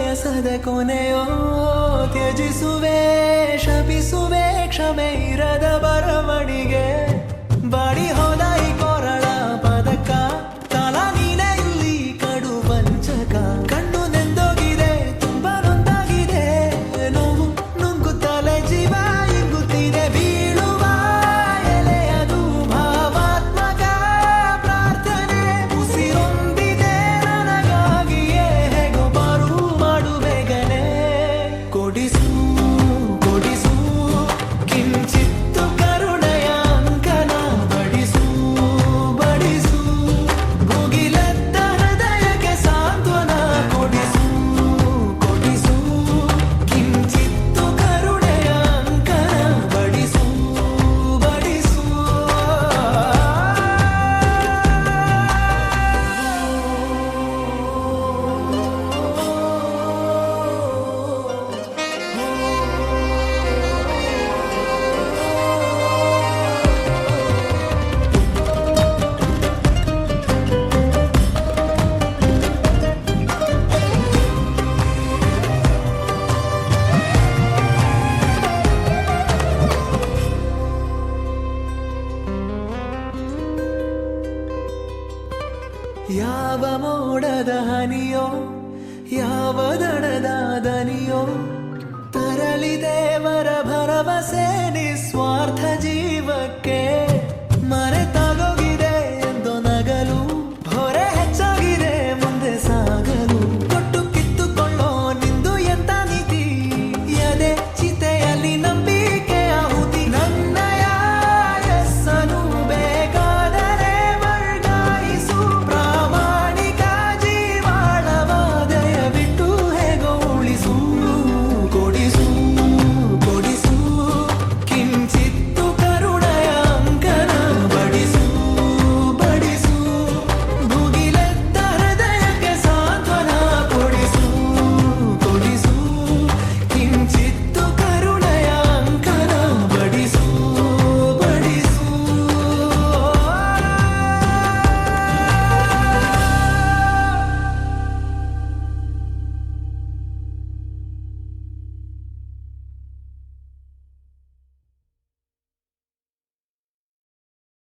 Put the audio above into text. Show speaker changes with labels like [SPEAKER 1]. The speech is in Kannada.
[SPEAKER 1] ಬಯಸದ ಕೊನೆಯೋ ತ್ಯಜಿಸುವೆ ಶಪಿಸುವೆ ಕ್ಷಮೆ ಇರದ ಬರವಣಿಗೆ ಬಾಡಿ ಹೋದ ಈ ಕೊರಳ ಪದಕ ಕಾಲ ನೀನೆ ಇಲ್ಲಿ ಕಡು ಪಂಚಕ ಕಣ್ಣು ನೆಂದೋಗಿದೆ ತುಂಬಾ ನೊಂದಾಗಿದೆ ನೋವು ನುಂಗುತ್ತಲೆ ಜೀವ ಇಂಗುತ್ತಿದೆ ಬೀಳುವ ಎಲೆಯದು ಭಾವಾತ್ಮಕ ಪ್ರಾರ್ಥನೆ ಉಸಿರೊಂದಿದೆ ನನಗಾಗಿಯೇ ಹೇಗೋ ಬಾರು ಮಾಡು ಬೇಗನೆ ಕೊಡಿಸು ಕೊಡಿಸು ಕಿಂಚಿತ್ತು ಕರುಣೆಯ ಅಂಕನ ಬಡಿಸು ಬಡಿಸು ಭುಗಿಲೆದ್ದ ಹೃದಯಕ್ಕೆ ಸಾಂತ್ವನ ಕೊಡಿಸು ಕೊಡಿಸು ಕಿಂಚಿತ್ತು ಕರುಣೆಯ ಅಂಕನ ಬಡಿಸು ಬಡಿಸು ಯಾವ ಮೋಡದ ಹನಿಯೋ ಯಾವ ದಡದ ದನಿಯೋ ತರಲಿ ದೇವರ ಭರವಸೆ ನಿಸ್ವಾರ್ಥ ಜೀವಕ್ಕೆ